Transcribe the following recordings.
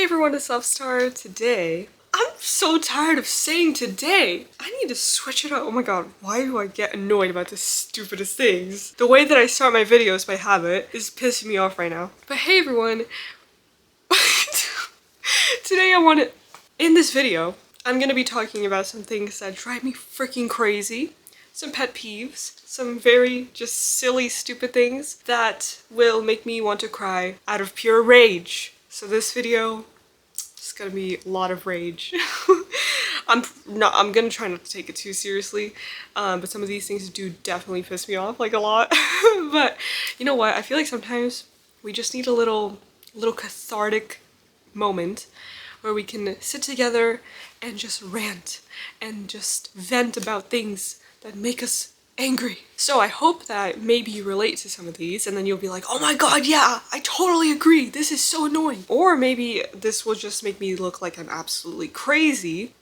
everyone, it's Upstar. Today, I'm so tired of saying today. I need to switch it up. Oh my god, why do I get annoyed about the stupidest things? The way that I start my videos by habit is pissing me off right now. But hey everyone, today in this video, I'm gonna be talking about some things that drive me freaking crazy. Some pet peeves, some very just silly, stupid things that will make me want to cry out of pure rage. So this video is gonna be a lot of rage. I'm gonna try not to take it too seriously, but some of these things do definitely piss me off like a lot. But you know what? I feel like sometimes we just need a little cathartic moment where we can sit together and just rant and just vent about things that make us angry. So I hope that maybe you relate to some of these and then you'll be like, oh my god, yeah, I totally agree, this is so annoying. Or maybe this will just make me look like I'm absolutely crazy.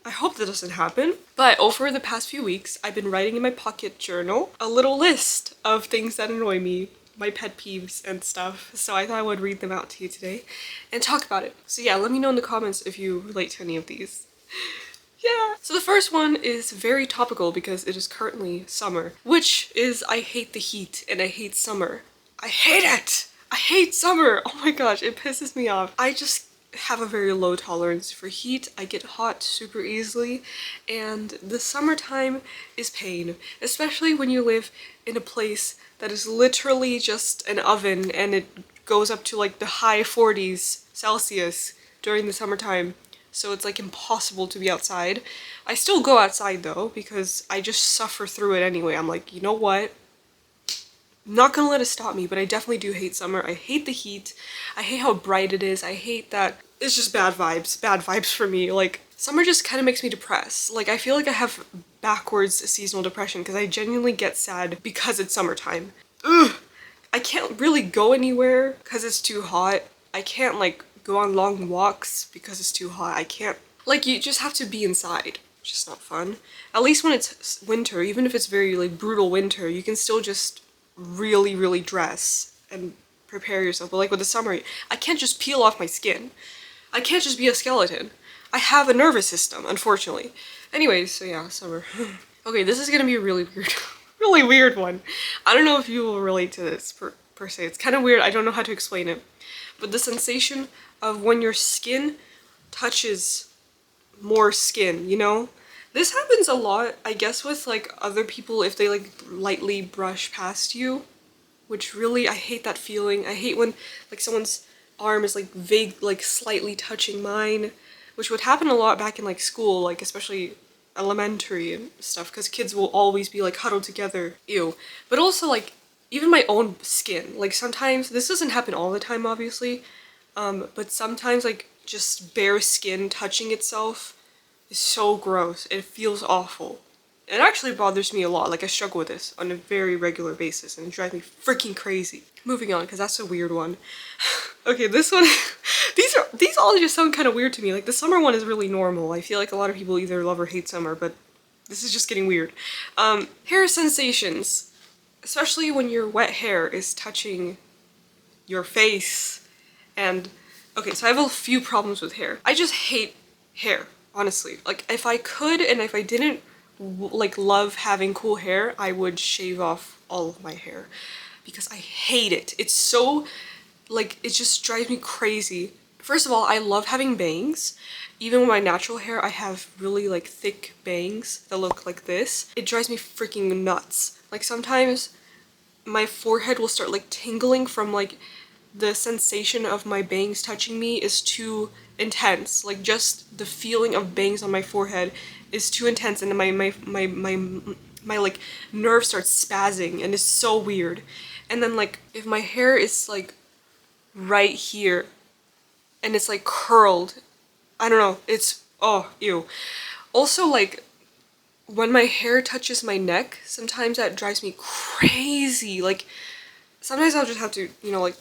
I hope that doesn't happen. But over the past few weeks, I've been writing in my pocket journal a little list of things that annoy me, my pet peeves and stuff. So I thought I would read them out to you today and talk about it. So yeah, let me know in the comments if you relate to any of these. Yeah. So the first one is very topical because it is currently summer, which is I hate the heat and I hate summer. I hate it! I hate summer! Oh my gosh, it pisses me off. I just have a very low tolerance for heat. I get hot super easily, and the summertime is pain, especially when you live in a place that is literally just an oven and it goes up to like the high 40s Celsius during the summertime. So it's like impossible to be outside. I still go outside though because I just suffer through it anyway. I'm like, you know what? I'm not gonna let it stop me, but I definitely do hate summer. I hate the heat. I hate how bright it is. I hate that it's just bad vibes. Bad vibes for me. Like, summer just kind of makes me depressed. Like, I feel like I have backwards seasonal depression because I genuinely get sad because it's summertime. Ugh! I can't really go anywhere because it's too hot. I can't like go on long walks because it's too hot. I can't, like, you just have to be inside. It's just not fun. At least when it's winter, even if it's very like brutal winter, you can still just really dress and prepare yourself. But like with the summer, I can't just peel off my skin. I can't just be a skeleton. I have a nervous system, unfortunately. Anyways, so yeah, summer. Okay, this is gonna be a really weird, really weird one. I don't know if you will relate to this per se. It's kind of weird. I don't know how to explain it. But the sensation of when your skin touches more skin, you know? This happens a lot, I guess, with like other people if they like lightly brush past you, which really, I hate that feeling. I hate when like someone's arm is like vague, like slightly touching mine, which would happen a lot back in like school, like especially elementary and stuff, because kids will always be like huddled together. Ew. But also like even my own skin, like sometimes, this doesn't happen all the time obviously, but sometimes like just bare skin touching itself is so gross. It feels awful. It actually bothers me a lot. Like I struggle with this on a very regular basis and it drives me freaking crazy. Moving on, because that's a weird one. Okay, this one, these all just sound kind of weird to me. Like the summer one is really normal. I feel like a lot of people either love or hate summer, but this is just getting weird. Hair sensations, especially when your wet hair is touching your face. And okay, so I have a few problems with hair. I just hate hair, honestly. Like if I could and if I didn't like love having cool hair, I would shave off all of my hair because I hate it. It's so like, it just drives me crazy. First of all, I love having bangs. Even with my natural hair, I have really like thick bangs that look like this. It drives me freaking nuts. Like sometimes my forehead will start like tingling from like the sensation of my bangs touching me is too intense. Like just the feeling of bangs on my forehead is too intense and my like nerve starts spazzing and it's so weird. And then like if my hair is like right here and it's like curled, I don't know, it's, oh, ew. Also like when my hair touches my neck, sometimes that drives me crazy. Like sometimes I'll just have to, you know, like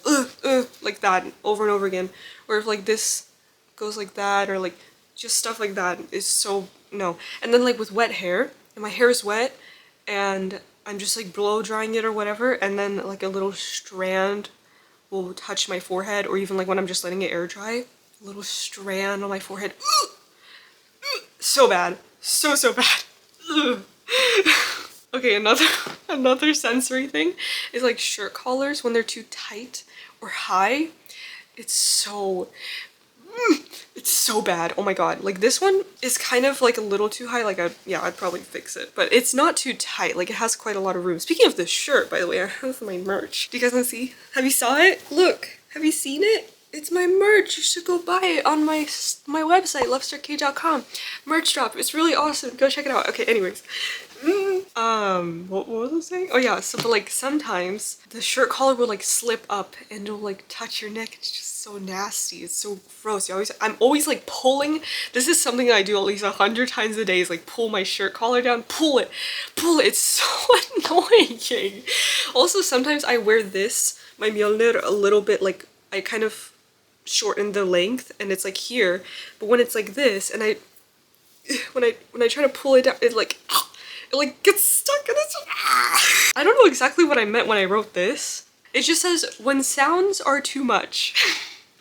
like that over and over again. Or if like this goes like that, or like just stuff like that is so, no. And then like with wet hair, and my hair is wet and I'm just like blow drying it or whatever, and then like a little strand will touch my forehead, or even like when I'm just letting it air dry, little strand on my forehead. So bad. So bad. Ugh. Okay, another sensory thing is like shirt collars when they're too tight or high. It's so bad. Oh my god. Like this one is kind of like a little too high. Like I'd probably fix it, but it's not too tight. Like it has quite a lot of room. Speaking of this shirt, by the way, I have my merch. Do you guys want to see? Have you saw it? Look, have you seen it? It's my merch. You should go buy it on my website, lovestark.com. Merch drop. It's really awesome. Go check it out. Okay, anyways. What was I saying? Oh yeah, so but like sometimes the shirt collar will like slip up and it'll like touch your neck. It's just so nasty. It's so gross. I'm always like pulling. This is something that I do at least 100 times a day, is like pull my shirt collar down, pull it. It's so annoying. Also, sometimes I wear this, my Mjolnir, a little bit like, I kind of shorten the length and it's like here, but when it's like this and when I try to pull it down, it like gets stuck and it's I don't know exactly what I meant when I wrote this. It just says when sounds are too much.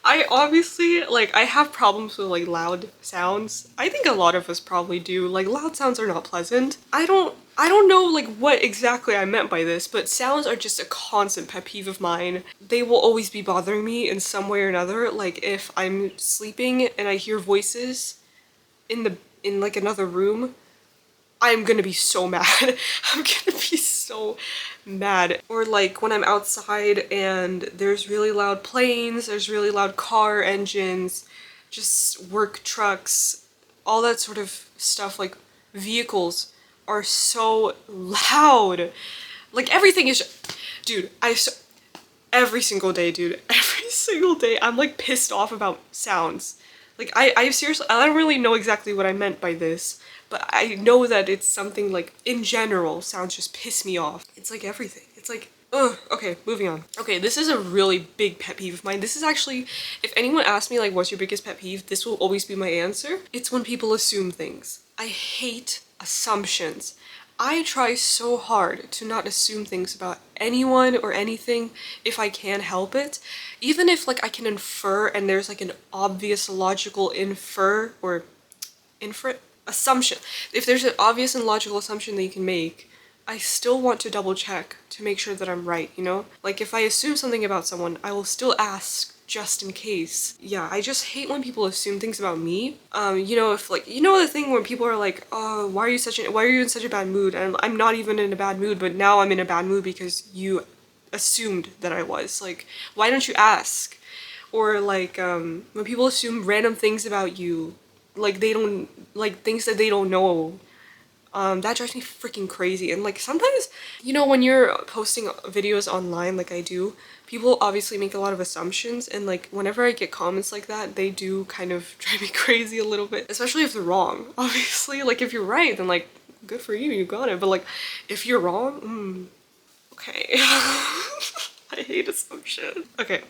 I obviously, like, I have problems with like loud sounds. I think a lot of us probably do. Like, loud sounds are not pleasant. I don't know like what exactly I meant by this, but sounds are just a constant pet peeve of mine. They will always be bothering me in some way or another. Like if I'm sleeping and I hear voices in like another room, I'm gonna be so mad. I'm gonna be so mad. Or like when I'm outside and there's really loud planes, there's really loud car engines, just work trucks, all that sort of stuff. Like vehicles are so loud. Like everything is, dude, every single day, dude, every single day I'm like pissed off about sounds. Like I seriously, I don't really know exactly what I meant by this, but I know that it's something like, in general, sounds just piss me off. It's like everything. It's like, ugh. Okay, moving on. Okay, this is a really big pet peeve of mine. This is actually, if anyone asks me like, what's your biggest pet peeve, this will always be my answer. It's when people assume things. I hate assumptions. I try so hard to not assume things about anyone or anything if I can help it. Even if like I can infer and there's like an obvious logical assumption. If there's an obvious and logical assumption that you can make, I still want to double check to make sure that I'm right, you know? Like if I assume something about someone, I will still ask just in case. Yeah, I just hate when people assume things about me. You know, if like, you know the thing when people are like, oh, why are you in such a bad mood? And I'm not even in a bad mood, but now I'm in a bad mood because you assumed that I was. Like, why don't you ask? Or like, when people assume random things about you, like they don't, like things that they don't know. That drives me freaking crazy. And like sometimes, you know, when you're posting videos online like I do, people obviously make a lot of assumptions, and like whenever I get comments like that, they do kind of drive me crazy a little bit, especially if they're wrong. Obviously, like if you're right, then like good for you, you got it. But like if you're wrong, okay. I hate assumptions. Okay,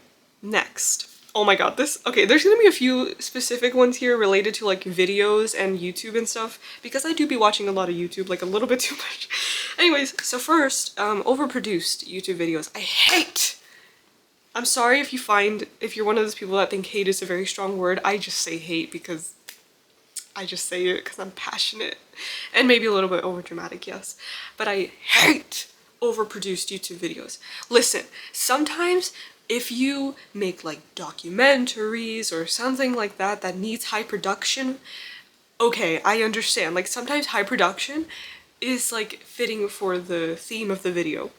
next. Oh my god, okay, there's gonna be a few specific ones here related to like videos and YouTube and stuff, because I do be watching a lot of YouTube, like a little bit too much. Anyways, so first, overproduced YouTube videos. I hate. I'm sorry if you're one of those people that think hate is a very strong word. I just say hate because I just say it because I'm passionate and maybe a little bit overdramatic, yes. But I hate overproduced YouTube videos. Listen, sometimes if you make like documentaries or something like that that needs high production, okay, I understand. Like sometimes high production is like fitting for the theme of the video,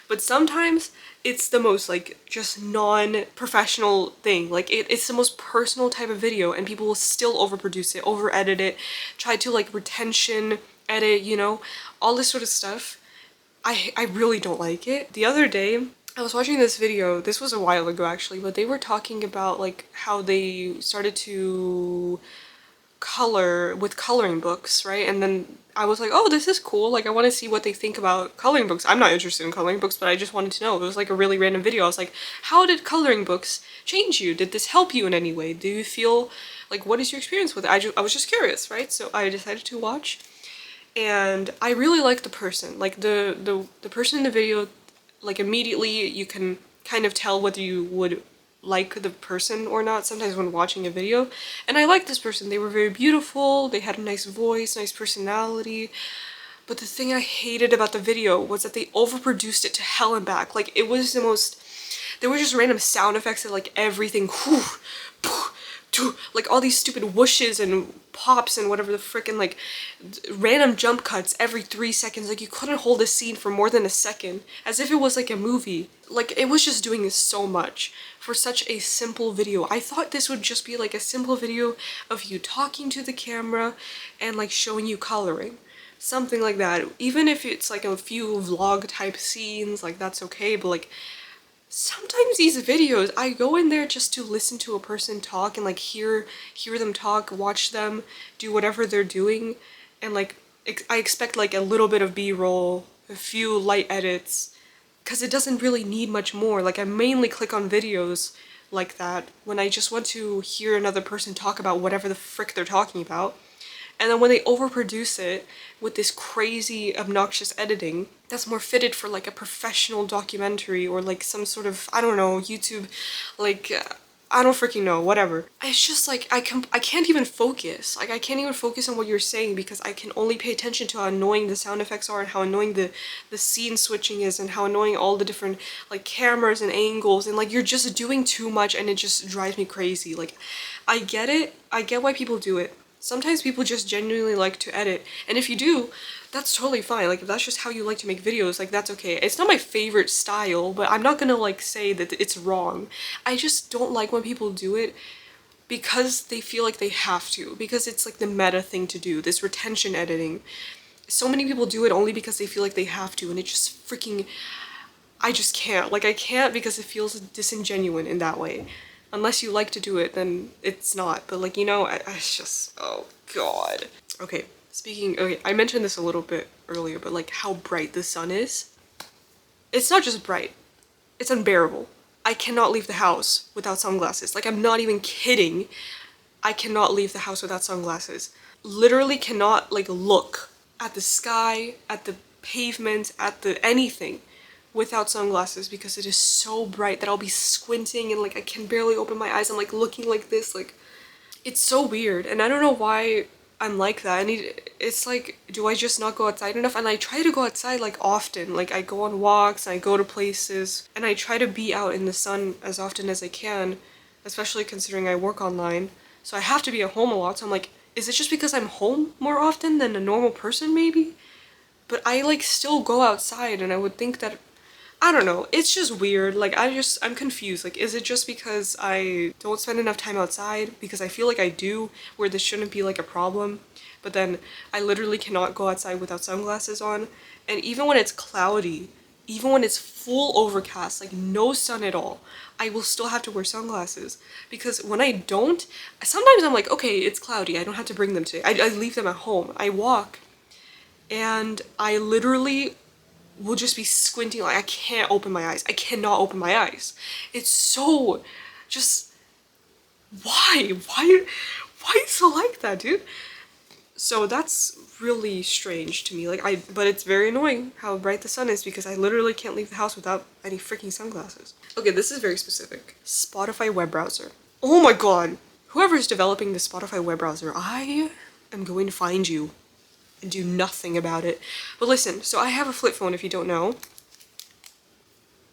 but sometimes it's the most like just non-professional thing. Like it's the most personal type of video and people will still overproduce it, over edit it, try to like retention edit, you know, all this sort of stuff. I really don't like it. The other day I was watching this video, this was a while ago actually, but they were talking about like how they started to color with coloring books, right? And then I was like, oh, this is cool. Like I want to see what they think about coloring books. I'm not interested in coloring books, but I just wanted to know. It was like a really random video. I was like, how did coloring books change you? Did this help you in any way? Do you feel like, what is your experience with it? I was just curious, right? So I decided to watch, and I really liked the person. Like the person in the video, like immediately you can kind of tell whether you would like the person or not sometimes when watching a video. And I liked this person. They were very beautiful, they had a nice voice, nice personality. But the thing I hated about the video was that they overproduced it to hell and back. Like, it was the most... There were just random sound effects of like everything. Like all these stupid whooshes and pops and whatever the frickin' like random jump cuts every 3 seconds. Like, you couldn't hold a scene for more than a second, as if it was like a movie. Like, it was just doing so much for such a simple video. I thought this would just be like a simple video of you talking to the camera and like showing you coloring. Something like that. Even if it's like a few vlog type scenes, like that's okay, but like sometimes these videos, I go in there just to listen to a person talk and like hear them talk, watch them do whatever they're doing, and like I expect like a little bit of B-roll, a few light edits, because it doesn't really need much more. Like, I mainly click on videos like that when I just want to hear another person talk about whatever the frick they're talking about. And then when they overproduce it with this crazy, obnoxious editing that's more fitted for like a professional documentary or like some sort of, I don't know, YouTube, like, I don't freaking know, whatever. It's just like, I can't even focus. Like, I can't even focus on what you're saying because I can only pay attention to how annoying the sound effects are and how annoying the scene switching is and how annoying all the different like cameras and angles, and like you're just doing too much and it just drives me crazy. Like, I get it. I get why people do it. Sometimes people just genuinely like to edit, and if you do, that's totally fine. Like, if that's just how you like to make videos, like, that's okay. It's not my favorite style, but I'm not gonna like say that it's wrong. I just don't like when people do it because they feel like they have to, because it's like the meta thing to do, this retention editing. So many people do it only because they feel like they have to, and it just freaking... I just can't. Like, I can't because it feels disingenuous in that way. Unless you like to do it, then it's not. But like, you know, it's just, oh god. Okay, okay, I mentioned this a little bit earlier, but like how bright the sun is. It's not just bright, it's unbearable. I cannot leave the house without sunglasses. Like, I'm not even kidding. I cannot leave the house without sunglasses. Literally cannot like look at the sky, at the pavement, at the anything without sunglasses because it is so bright that I'll be squinting and like I can barely open my eyes. I'm like looking like this, like it's so weird, and I don't know why I'm like that. It's like, do I just not go outside enough? And I try to go outside like often. Like, I go on walks and I go to places and I try to be out in the sun as often as I can, especially considering I work online, so I have to be at home a lot. So I'm like, is it just because I'm home more often than a normal person maybe? But I like still go outside, and I would think that, I don't know, it's just weird. Like, I'm confused. Like, is it just because I don't spend enough time outside? Because I feel like I do, where this shouldn't be like a problem. But then I literally cannot go outside without sunglasses on. And even when it's cloudy, even when it's full overcast, like no sun at all, I will still have to wear sunglasses. Because when I don't, sometimes I'm like, okay, it's cloudy, I don't have to bring them today. I leave them at home. I walk and I literally will just be squinting, like I can't open my eyes. I cannot open my eyes. It's so just, why is it like that, dude? So that's really strange to me. Like, but it's very annoying how bright the sun is because I literally can't leave the house without any freaking sunglasses. Okay, this is very specific. Spotify web browser. Oh my god. Whoever is developing the Spotify web browser, I am going to find you and do nothing about it. But listen, so I have a flip phone if you don't know.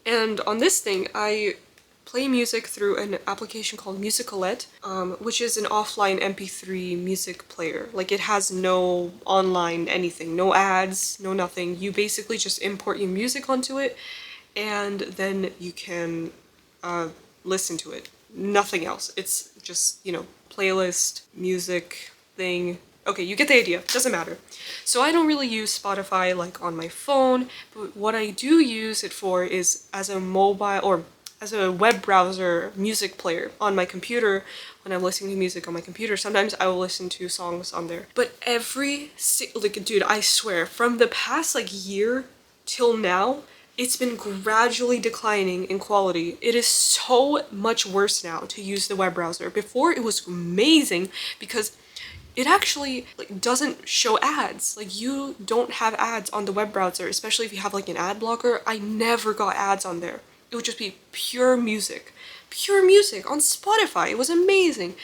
And on this thing, I play music through an application called Musicalette, which is an offline MP3 music player. Like, it has no online anything, no ads, no nothing. You basically just import your music onto it, and then you can listen to it. Nothing else. It's just, you know, playlist, music thing. Okay, you get the idea. Doesn't matter. So I don't really use Spotify like on my phone, but what I do use it for is as a mobile or as a web browser music player on my computer. When I'm listening to music on my computer, sometimes I will listen to songs on there. But like, dude, I swear, from the past like year till now, it's been gradually declining in quality. It is so much worse now to use the web browser. Before, it was amazing because it actually like doesn't show ads. Like, you don't have ads on the web browser, especially if you have like an ad blocker. I never got ads on there. It would just be pure music, pure music on Spotify. It was amazing.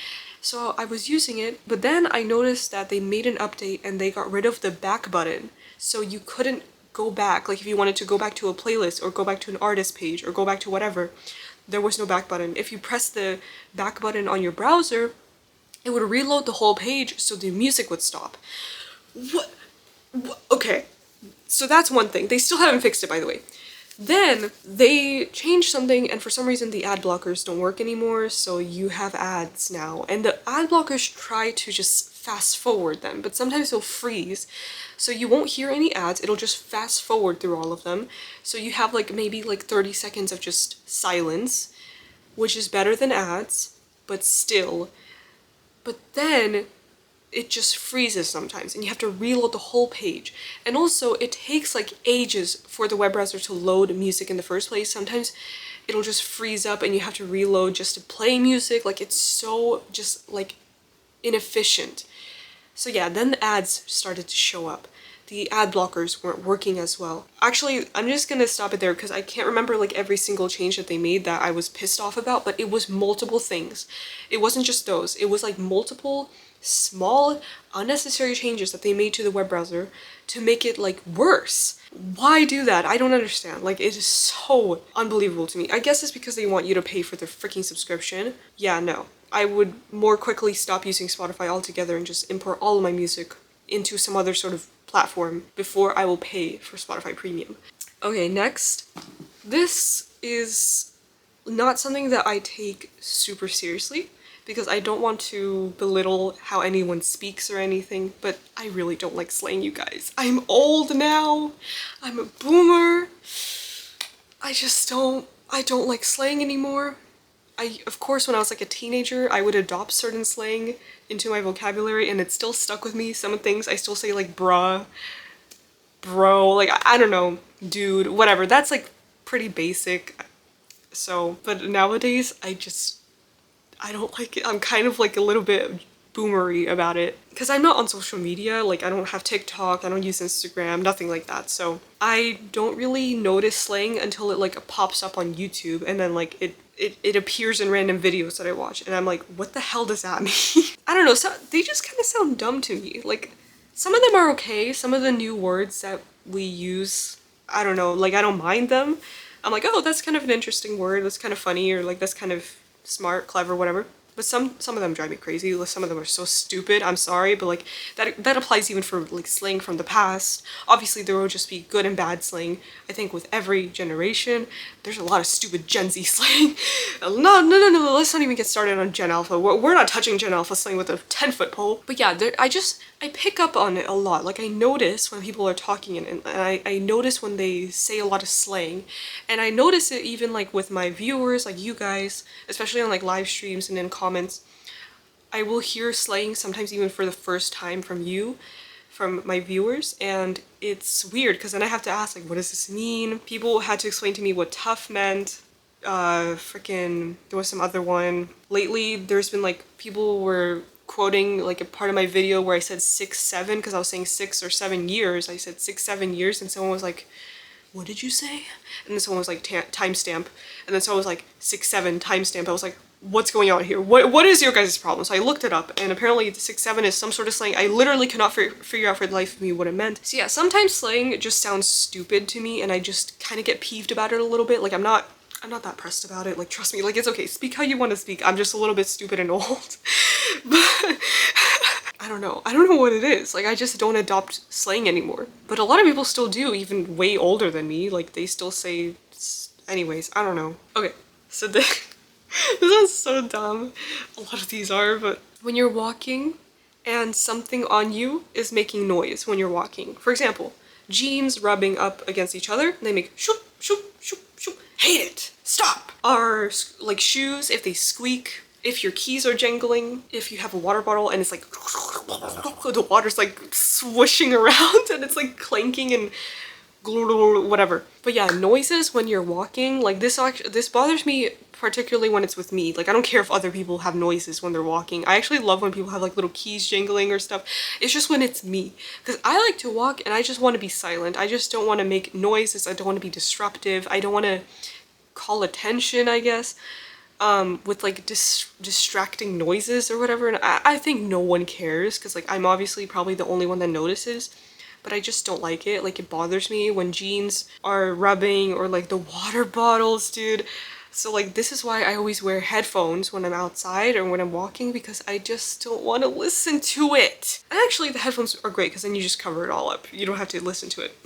So I was using it, but then I noticed that they made an update and they got rid of the back button. So you couldn't go back, like if you wanted to go back to a playlist or go back to an artist page or go back to whatever, there was no back button. If you press the back button on your browser, it would reload the whole page so the music would stop. What? Okay, so that's one thing. They still haven't fixed it, by the way. Then they changed something, and for some reason the ad blockers don't work anymore, so you have ads now. And the ad blockers try to just fast forward them, but sometimes they'll freeze. So you won't hear any ads, it'll just fast forward through all of them. So you have like maybe like 30 seconds of just silence, which is better than ads, but still. But then it just freezes sometimes and you have to reload the whole page. And also it takes like ages for the web browser to load music in the first place. Sometimes it'll just freeze up and you have to reload just to play music. Like it's so just like inefficient. So yeah, then the ads started to show up. The ad blockers weren't working as well. Actually, I'm just gonna stop it there because I can't remember like every single change that they made that I was pissed off about, but it was multiple things. It wasn't just those. It was like multiple small unnecessary changes that they made to the web browser to make it like worse. Why do that? I don't understand. Like it is so unbelievable to me. I guess it's because they want you to pay for their freaking subscription. Yeah, no. I would more quickly stop using Spotify altogether and just import all of my music into some other sort of platform before I will pay for Spotify Premium. Okay, next. This is not something that I take super seriously, because I don't want to belittle how anyone speaks or anything, but I really don't like slang, you guys. I'm old now. I'm a boomer. I don't like slang anymore. Of course, when I was like a teenager, I would adopt certain slang into my vocabulary and it still stuck with me. Some things I still say like bruh, bro, like I don't know, dude, whatever. That's like pretty basic. So, but nowadays I don't like it. I'm kind of like a little bit boomery about it because I'm not on social media. Like I don't have TikTok, I don't use Instagram, nothing like that. So I don't really notice slang until it like pops up on YouTube and then like it appears in random videos that I watch and I'm like, what the hell does that mean? I don't know, so they just kind of sound dumb to me. Like some of them are okay, some of the new words that we use, I don't know, like I don't mind them. I'm like, oh, that's kind of an interesting word, that's kind of funny, or like that's kind of smart, clever, whatever. But some of them drive me crazy. Some of them are so stupid, I'm sorry, but like that applies even for like slang from the past. Obviously there will just be good and bad slang. I think with every generation, there's a lot of stupid Gen Z slang. No, let's not even get started on Gen Alpha. We're not touching Gen Alpha slang with a 10-foot pole. But yeah, I pick up on it a lot. Like I notice when people are talking and I notice when they say a lot of slang. And I notice it even like with my viewers, like you guys, especially on like live streams and in comments. I will hear slang sometimes even for the first time from my viewers, and it's weird because then I have to ask like, what does this mean? People had to explain to me what tough meant. There was some other one. Lately there's been like people were quoting like a part of my video where I said 6-7 because I was saying 6 or 7 years. I said 6-7 years and someone was like, what did you say? And then someone was like timestamp, and then someone was like 6-7 timestamp. I was like, what's going on here? What is your guys' problem? So I looked it up and apparently the 6-7 is some sort of slang. I literally cannot figure out for the life of me what it meant. So yeah, sometimes slang just sounds stupid to me and I just kind of get peeved about it a little bit. Like I'm not that pressed about it. Like trust me, like it's okay. Speak how you want to speak. I'm just a little bit stupid and old. But I don't know what it is. Like I just don't adopt slang anymore. But a lot of people still do, even way older than me. Like they still say, anyways, I don't know. Okay, so this sounds so dumb. A lot of these are, but when you're walking and something on you is making noise when you're walking. For example, jeans rubbing up against each other, they make shoop, shoop, shoop, shoop. Hate it. Stop. Or like shoes, if they squeak, if your keys are jangling, if you have a water bottle and it's like the water's like swooshing around and it's like clanking and whatever. But yeah, noises when you're walking, like this bothers me particularly when it's with me. Like I don't care if other people have noises when they're walking. I actually love when people have like little keys jangling or stuff. It's just when it's me, because I like to walk and I just want to be silent. I just don't want to make noises. I don't want to be disruptive. I don't want to call attention, I guess. with like distracting noises or whatever, and I think no one cares because like I'm obviously probably the only one that notices, but I just don't like it. Like it bothers me when jeans are rubbing or like the water bottles, dude. So like this is why I always wear headphones when I'm outside or when I'm walking, because I just don't want to listen to it. And actually the headphones are great because then you just cover it all up. You don't have to listen to it.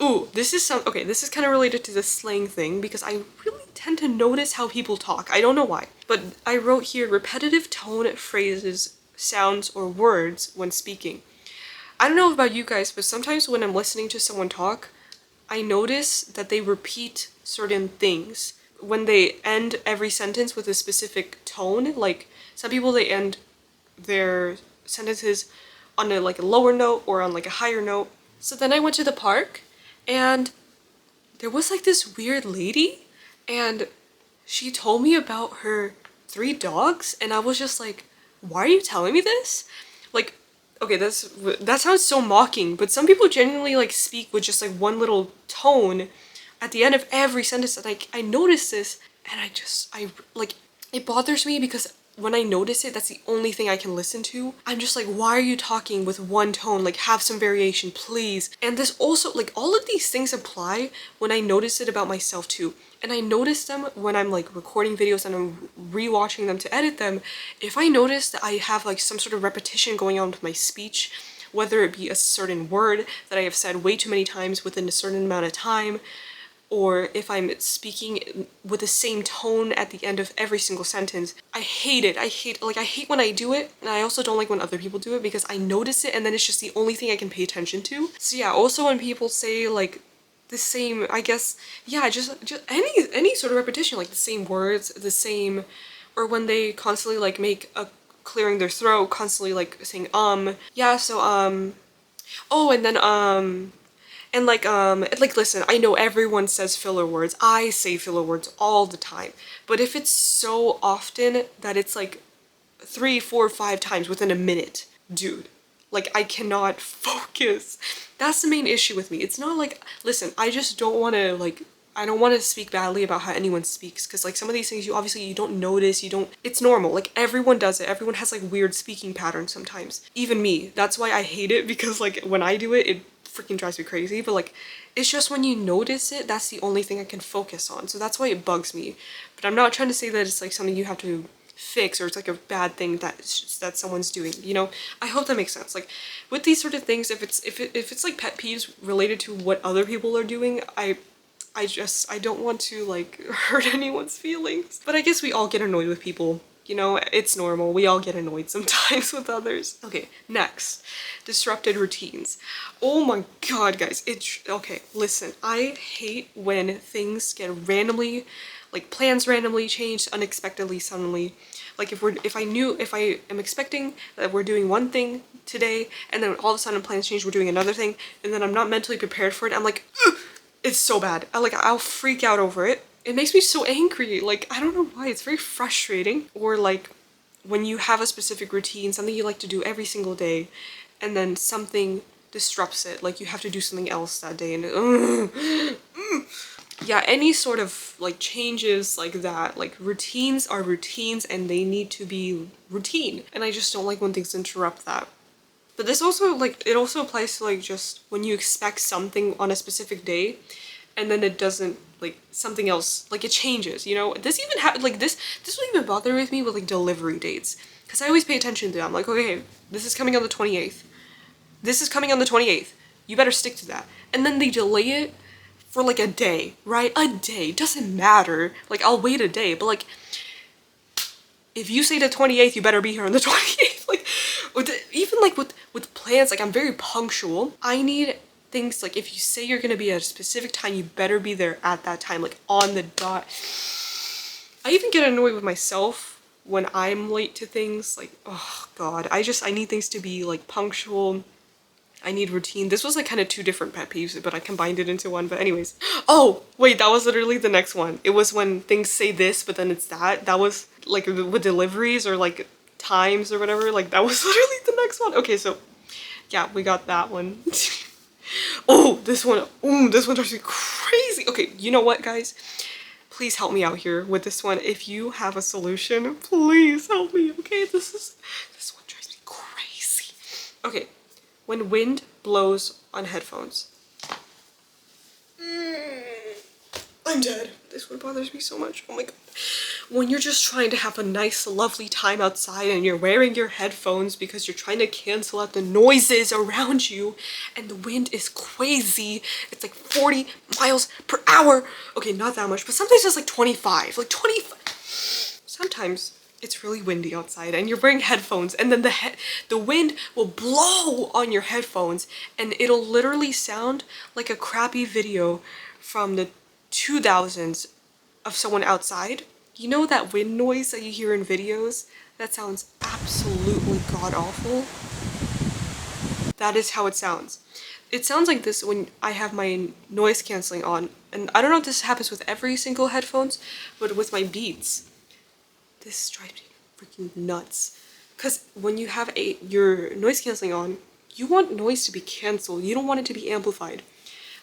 Ooh, this is this is kind of related to the slang thing because I really tend to notice how people talk. I don't know why, but I wrote here repetitive tone, phrases, sounds, or words when speaking. I don't know about you guys, but sometimes when I'm listening to someone talk, I notice that they repeat certain things when they end every sentence with a specific tone. Like some people, they end their sentences on a like a lower note or on like a higher note. So then I went to the park and there was like this weird lady and she told me about her 3 dogs and I was just like, why are you telling me this? Like, okay, that sounds so mocking, but some people genuinely like speak with just like one little tone at the end of every sentence, and I noticed this and I like, it bothers me because when I notice it, that's the only thing I can listen to. I'm just like, why are you talking with one tone? Like, have some variation, please. And this also, like, all of these things apply when I notice it about myself too. And I notice them when I'm like recording videos and I'm rewatching them to edit them. If I notice that I have like some sort of repetition going on with my speech, whether it be a certain word that I have said way too many times within a certain amount of time, or if I'm speaking with the same tone at the end of every single sentence, I hate it. I hate when I do it, and I also don't like when other people do it because I notice it and then it's just the only thing I can pay attention to. So yeah, also when people say like the same, I guess, yeah, just any sort of repetition, like the same words, the same, or when they constantly like make a clearing their throat, constantly like saying yeah, so oh, and then and like listen, I know everyone says filler words. I say filler words all the time. But if it's so often that it's like 3, 4, 5 times within a minute, dude, like I cannot focus. That's the main issue with me. It's not like, listen, I just don't want to like, I don't want to speak badly about how anyone speaks because like some of these things you obviously you don't notice, you don't, it's normal. Like everyone does it. Everyone has like weird speaking patterns sometimes. Even me. That's why I hate it because like when I do it, it freaking drives me crazy, but like it's just when you notice it, that's the only thing I can focus on. So that's why it bugs me. But I'm not trying to say that it's like something you have to fix or it's like a bad thing that someone's doing, you know. I hope that makes sense. Like with these sort of things, if it's like pet peeves related to what other people are doing, I don't want to like hurt anyone's feelings. But I guess we all get annoyed with people. You know, it's normal. We all get annoyed sometimes with others. Okay, next. Disrupted routines. Oh my god, guys. Okay, listen. I hate when things get randomly, like plans randomly changed unexpectedly suddenly. Like if I am expecting that we're doing one thing today and then all of a sudden plans change, we're doing another thing, and then I'm not mentally prepared for it, I'm like, ugh! It's so bad. I'll freak out over it. It makes me so angry. Like, I don't know why. It's very frustrating. Or like when you have a specific routine, something you like to do every single day, and then something disrupts it. Like you have to do something else that day and yeah, any sort of like changes like that. Like routines are routines and they need to be routine. And I just don't like when things interrupt that. But this also, like, it also applies to, like, just when you expect something on a specific day and then it doesn't, like, something else, like, it changes, you know? This even like, this will even bother with me with, like, delivery dates. Because I always pay attention to them. Like, okay, this is coming on the 28th. This is coming on the 28th. You better stick to that. And then they delay it for, like, a day, right? A day. Doesn't matter. Like, I'll wait a day, but, like, if you say the 28th, you better be here on the 28th. Like, even like with plans, like I'm very punctual. I need things like if you say you're gonna be at a specific time, you better be there at that time, like on the dot. I even get annoyed with myself when I'm late to things. Like, oh god, I need things to be like punctual. I need routine. This was like kind of 2 different pet peeves, but I combined it into one. But anyways, oh wait, that was literally the next one. It was when things say this, but then it's that. That was like with deliveries or like times or whatever. Like that was literally the next one. Okay, so yeah, we got that one. Oh, this one drives me crazy. Okay, you know what, guys? please help me out here with this one. If you have a solution, please help me, okay? This one drives me crazy. Okay, when wind blows on headphones. I'm dead. This one bothers me so much. Oh my god. When you're just trying to have a nice, lovely time outside and you're wearing your headphones because you're trying to cancel out the noises around you and the wind is crazy. It's like 40 miles per hour. Okay, not that much, but sometimes it's like 25. Like 25. Sometimes it's really windy outside and you're wearing headphones and then the wind will blow on your headphones and it'll literally sound like a crappy video from the 2000s of someone outside. You know that wind noise that you hear in videos? That sounds absolutely god-awful. That is how it sounds. It sounds like this when I have my noise cancelling on. And I don't know if this happens with every single headphones, but with my Beats. This drives me freaking nuts. Because when you have your noise cancelling on, you want noise to be cancelled. You don't want it to be amplified.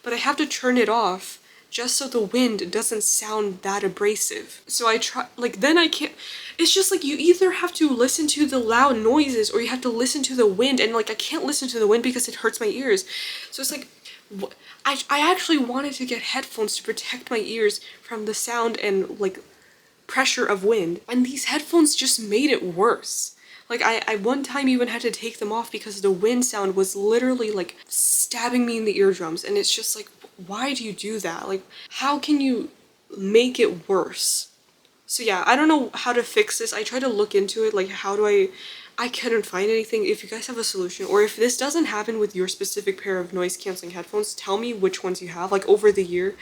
But I have to turn it off just so the wind doesn't sound that abrasive. So I try, like, then I can't, it's just like you either have to listen to the loud noises or you have to listen to the wind, and like I can't listen to the wind because it hurts my ears. So it's like, I actually wanted to get headphones to protect my ears from the sound and like pressure of wind, and these headphones just made it worse. Like I one time even had to take them off because the wind sound was literally like stabbing me in the eardrums, and it's just like, why do you do that? Like, how can you make it worse? So yeah, I don't know how to fix this. I tried to look into it, like how do I couldn't find anything. If you guys have a solution, or if this doesn't happen with your specific pair of noise cancelling headphones, tell me which ones you have, like over the ear,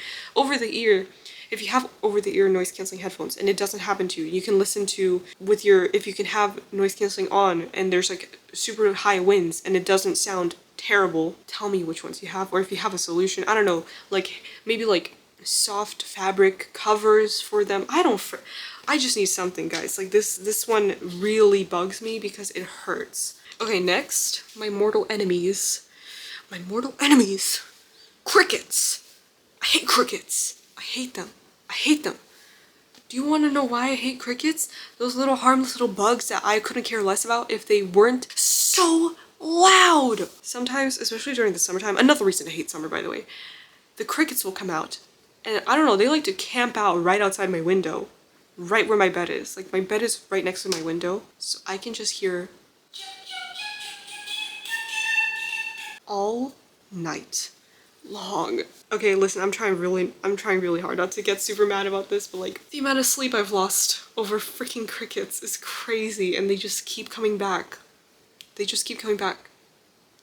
if you have over-the-ear noise-canceling headphones and it doesn't happen to you, you can listen to with your, if you can have noise-canceling on and there's like super high winds and it doesn't sound terrible, tell me which ones you have, or if you have a solution. I don't know, like maybe like soft fabric covers for them. I just need something, guys. Like this one really bugs me because it hurts. Okay, next, my mortal enemies. My mortal enemies. Crickets. I hate crickets. I hate them. I hate them. Do you want to know why I hate crickets? Those little harmless little bugs that I couldn't care less about if they weren't so loud. Sometimes, especially during the summertime, another reason I hate summer, by the way, the crickets will come out. And I don't know, they like to camp out right outside my window, right where my bed is. Like my bed is right next to my window, so I can just hear all night long. Okay, listen, I'm trying really hard not to get super mad about this, but like the amount of sleep I've lost over freaking crickets is crazy, and they just keep coming back. They just keep coming back.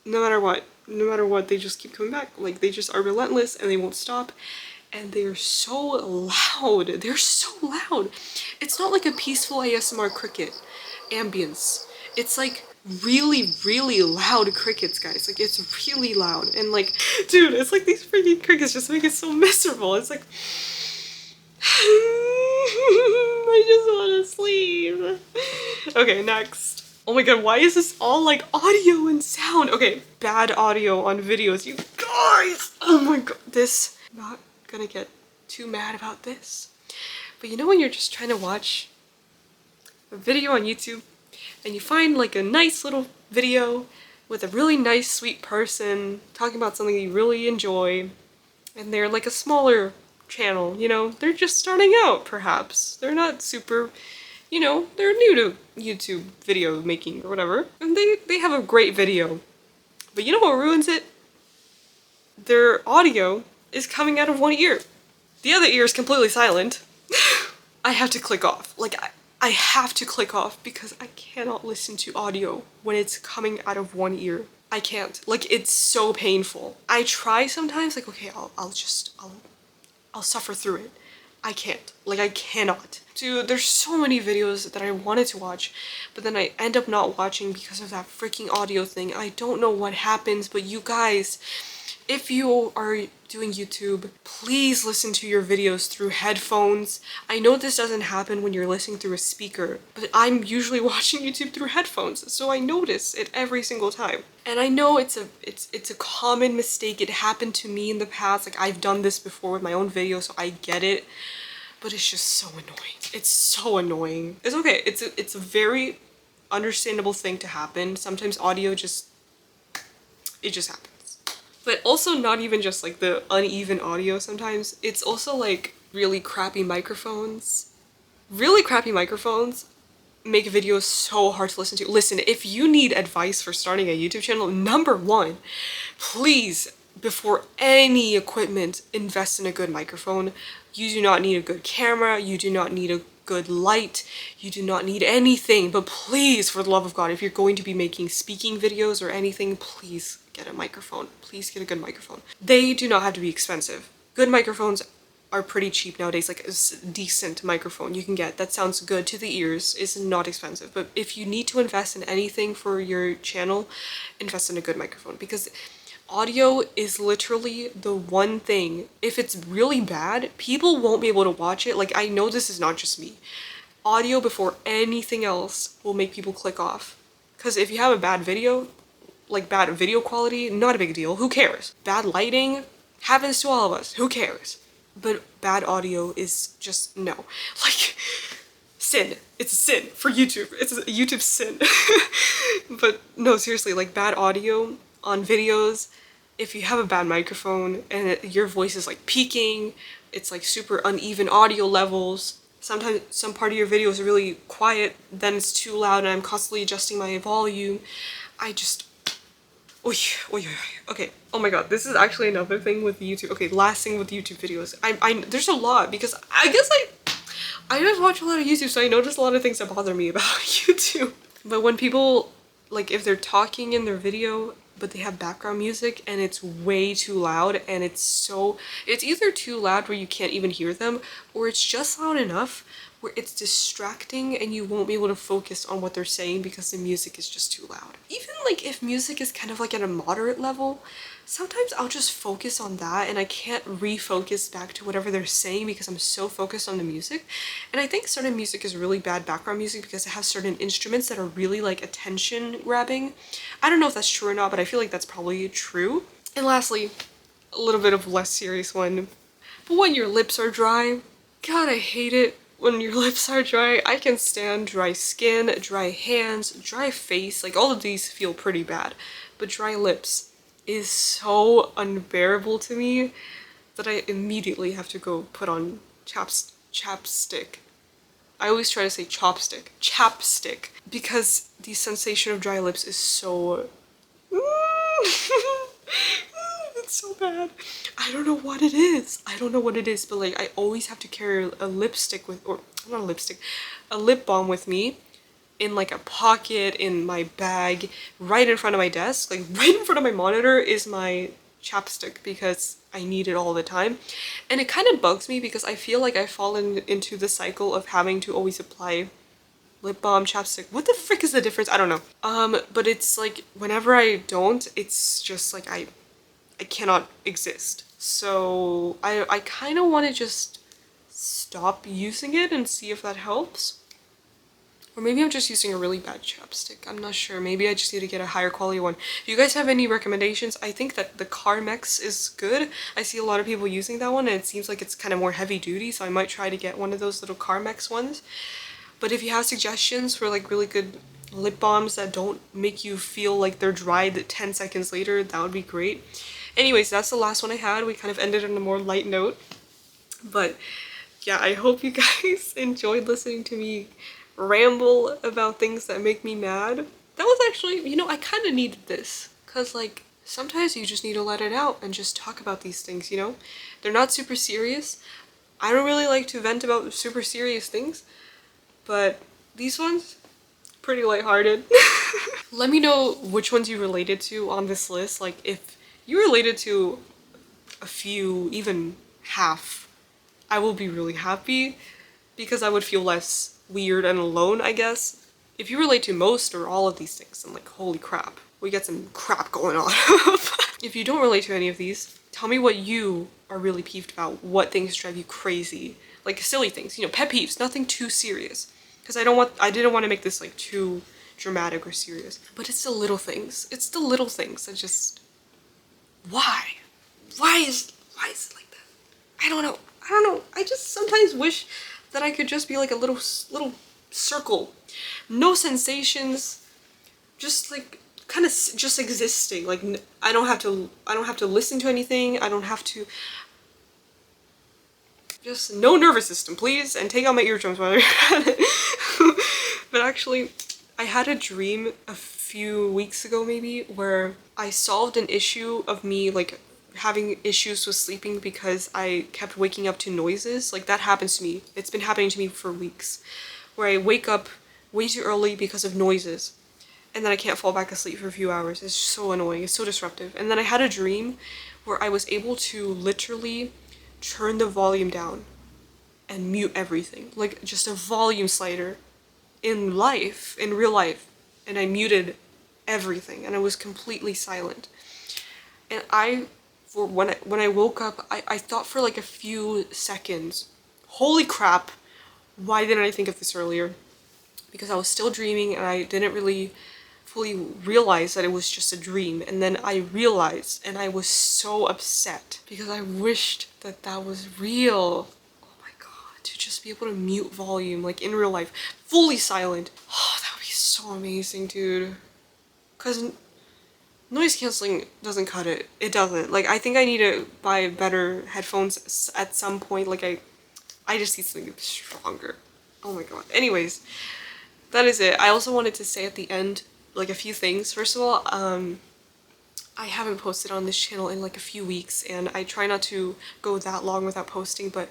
No matter what, they just keep coming back. Like they just are relentless and they won't stop. And they're so loud. They're so loud. It's not like a peaceful ASMR cricket ambience. It's like really, really loud crickets, guys. Like it's really loud. And like, dude, it's like these freaking crickets just make it so miserable. It's like, I just want to sleep. Okay, next. Oh my god, why is this all like audio and sound? Okay, bad audio on videos, you guys. Oh my god, this, not gonna get too mad about this. But you know when you're just trying to watch a video on YouTube and you find like a nice little video with a really nice sweet person talking about something you really enjoy, and they're like a smaller channel, you know, they're just starting out perhaps. They're not super, you know, they're new to YouTube video making or whatever, and they have a great video. But you know what ruins it? Their audio is coming out of one ear. The other ear is completely silent. I have to click off. Like, I have to click off because I cannot listen to audio when it's coming out of one ear. I can't. Like, it's so painful. I try sometimes, like, okay, I'll suffer through it. I can't. Like, I cannot. Dude, there's so many videos that I wanted to watch, but then I end up not watching because of that freaking audio thing. I don't know what happens, but you guys, if you are doing YouTube, please listen to your videos through headphones. I know this doesn't happen when you're listening through a speaker, but I'm usually watching YouTube through headphones, so I notice it every single time. And I know it's a common mistake. It happened to me in the past. Like, I've done this before with my own videos, so I get it. but it's just so annoying. It's so annoying. It's okay. It's a very understandable thing to happen. Sometimes audio it just happens. But also not even just like the uneven audio sometimes. It's also like really crappy microphones. Really crappy microphones make videos so hard to listen to. Listen, if you need advice for starting a YouTube channel, number one, please, before any equipment, invest in a good microphone. You do not need a good camera, you do not need a good light, you do not need anything, but please, for the love of God, if you're going to be making speaking videos or anything, please get a microphone. Please get a good microphone. They do not have to be expensive. Good microphones are pretty cheap nowadays. Like a decent microphone you can get that sounds good to the ears is not expensive. But if you need to invest in anything for your channel, invest in a good microphone, because audio is literally the one thing, if it's really bad, people won't be able to watch it. Like, I know this is not just me. Audio before anything else will make people click off. Because if you have a bad video, like bad video quality, not a big deal, who cares? Bad lighting happens to all of us, who cares? But bad audio is just no. Like, sin. It's a sin for YouTube. It's a YouTube sin. But no, seriously, like bad audio on videos, if you have a bad microphone and your voice is like peaking, it's like super uneven audio levels. Sometimes some part of your video is really quiet, then it's too loud and I'm constantly adjusting my volume. I just... Oy, oy, oy. Okay, oh my god, this is actually another thing with YouTube. Okay, last thing with YouTube videos. There's a lot, because I guess I just watch a lot of YouTube, so I notice a lot of things that bother me about YouTube. But when people, like, if they're talking in their video, but they have background music and it's way too loud, and it's either too loud where you can't even hear them, or it's just loud enough where it's distracting and you won't be able to focus on what they're saying because the music is just too loud. Even like if music is kind of like at a moderate level, sometimes I'll just focus on that and I can't refocus back to whatever they're saying because I'm so focused on the music. And I think certain music is really bad background music because it has certain instruments that are really like attention grabbing. I don't know if that's true or not, but I feel like that's probably true. And lastly, a little bit of less serious one, but when your lips are dry, God, I hate it. When your lips are dry, I can stand dry skin, dry hands, dry face, like all of these feel pretty bad, but dry lips is so unbearable to me that I immediately have to go put on chapstick. I always try to say chapstick, because the sensation of dry lips is so... It's so bad. I don't know what it is. But like I always have to carry a lipstick with, or not a lipstick, a lip balm with me in like a pocket in my bag, right in front of my desk. Like right in front of my monitor is my chapstick because I need it all the time. And it kind of bugs me because I feel like I've fallen into the cycle of having to always apply lip balm, chapstick. What the frick is the difference? I don't know. But it's like whenever I don't, it's just like I cannot exist. So I kind of want to just stop using it and see if that helps. Or maybe I'm just using a really bad chapstick. I'm not sure. Maybe I just need to get a higher quality one. If you guys have any recommendations, I think that the Carmex is good. I see a lot of people using that one and it seems like it's kind of more heavy duty, so I might try to get one of those little Carmex ones. But if you have suggestions for like really good lip balms that don't make you feel like they're dried 10 seconds later, that would be great. Anyways, that's the last one I had. We kind of ended on a more light note. But yeah, I hope you guys enjoyed listening to me ramble about things that make me mad. That was actually, you know, I kind of needed this. Because like, sometimes you just need to let it out and just talk about these things, you know? They're not super serious. I don't really like to vent about super serious things. But these ones, pretty lighthearted. Let me know which ones you related to on this list. Like if you related to a few, even half, I will be really happy because I would feel less weird and alone, I guess. If you relate to most or all of these things, then like, holy crap, we got some crap going on. If you don't relate to any of these, tell me what you are really peeved about, what things drive you crazy. Like silly things, you know, pet peeves, nothing too serious. Because I didn't want to make this like too dramatic or serious. But it's the little things. It's the little things that just... Why? Why is it like that? I don't know. I don't know, I just sometimes wish that I could just be like a little circle. No sensations, just like kind of just existing. Like I don't have to listen to anything. I don't have to, just no nervous system, please, and take out my eardrums while you're at it. But actually, I had a dream a few weeks ago maybe where I solved an issue of me like having issues with sleeping because I kept waking up to noises. Like that happens to me. It's been happening to me for weeks, where I wake up way too early because of noises, and then I can't fall back asleep for a few hours. It's so annoying. It's so disruptive. And then I had a dream where I was able to literally turn the volume down and mute everything. Like just a volume slider in real life. And I muted everything and I was completely silent. And when I woke up, I thought for like a few seconds, holy crap, why didn't I think of this earlier? Because I was still dreaming and I didn't really fully realize that it was just a dream. And then I realized and I was so upset because I wished that that was real. Oh my god, to just be able to mute volume like in real life, fully silent. Oh, that would be so amazing, dude. Because noise canceling doesn't cut it. It doesn't. Like, I think I need to buy better headphones at some point. Like, I just need something stronger. Oh my god. Anyways, that is it. I also wanted to say at the end, like, a few things. First of all, I haven't posted on this channel in like a few weeks, and I try not to go that long without posting, but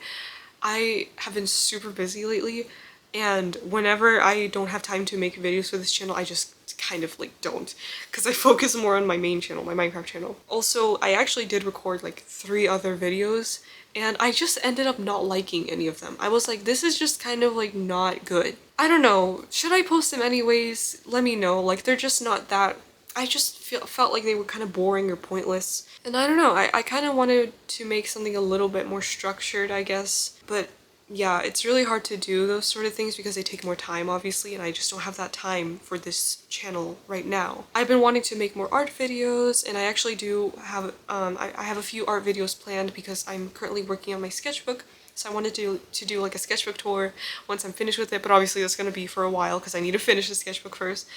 I have been super busy lately, and whenever I don't have time to make videos for this channel, I just kind of like don't, because I focus more on my main channel, my Minecraft channel. Also, I actually did record like 3 other videos, and I just ended up not liking any of them. I was like, this is just kind of like not good. I don't know, should I post them anyways? Let me know. Like, they're just not that, I just felt like they were kind of boring or pointless. And I don't know, I kind of wanted to make something a little bit more structured, I guess. But yeah, it's really hard to do those sort of things because they take more time, obviously, and I just don't have that time for this channel right now. I've been wanting to make more art videos, and I actually do have, I have a few art videos planned because I'm currently working on my sketchbook. So I wanted to do like a sketchbook tour once I'm finished with it, but obviously that's going to be for a while because I need to finish the sketchbook first.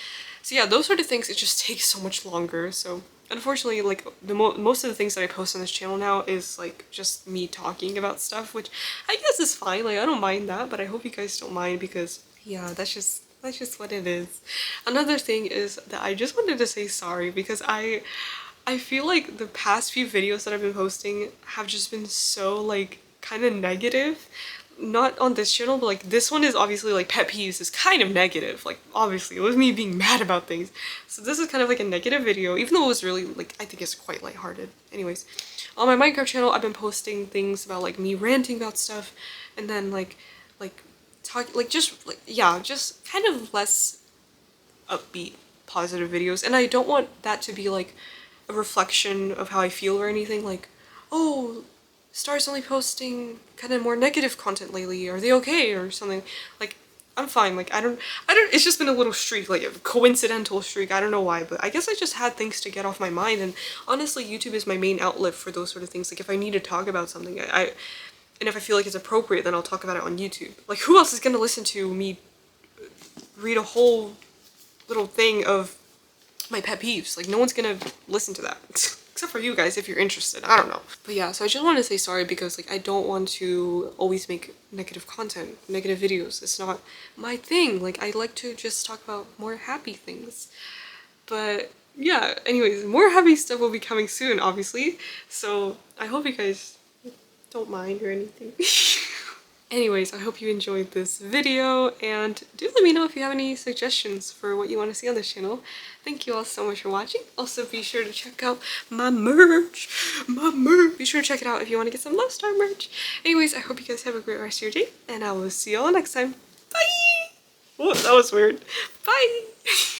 So yeah, those sort of things, it just takes so much longer. So unfortunately, like most of the things that I post on this channel now is like just me talking about stuff, which I guess is fine. Like, I don't mind that, but I hope you guys don't mind because yeah, that's just what it is. Another thing is that I just wanted to say sorry because I feel like the past few videos that I've been posting have just been so like kind of negative. Not on this channel, but like this one is obviously like pet peeves is kind of negative. Like, obviously it was me being mad about things. So this is kind of like a negative video, even though it was really like, I think it's quite lighthearted. Anyways, on my Minecraft channel, I've been posting things about like me ranting about stuff, and then like just kind of less upbeat, positive videos. And I don't want that to be like a reflection of how I feel or anything. Like, oh, Star's only posting kind of more negative content lately. Are they okay or something? Like, I'm fine. Like, I don't, it's just been a little streak, like a coincidental streak. I don't know why, but I guess I just had things to get off my mind. And honestly, YouTube is my main outlet for those sort of things. Like, if I need to talk about something, and if I feel like it's appropriate, then I'll talk about it on YouTube. Like, who else is gonna listen to me read a whole little thing of my pet peeves? Like, no one's gonna listen to that. Except for you guys if you're interested. I don't know. But yeah, so I just want to say sorry because like I don't want to always make negative content, negative videos. It's not my thing. Like, I like to just talk about more happy things. But yeah, anyways, more happy stuff will be coming soon, obviously. So I hope you guys don't mind or anything. Anyways, I hope you enjoyed this video, and do let me know if you have any suggestions for what you want to see on this channel. Thank you all so much for watching. Also, be sure to check out my merch. Be sure to check it out if you want to get some Love Star merch. Anyways, I hope you guys have a great rest of your day, and I will see you all next time. Bye! Whoa, that was weird. Bye!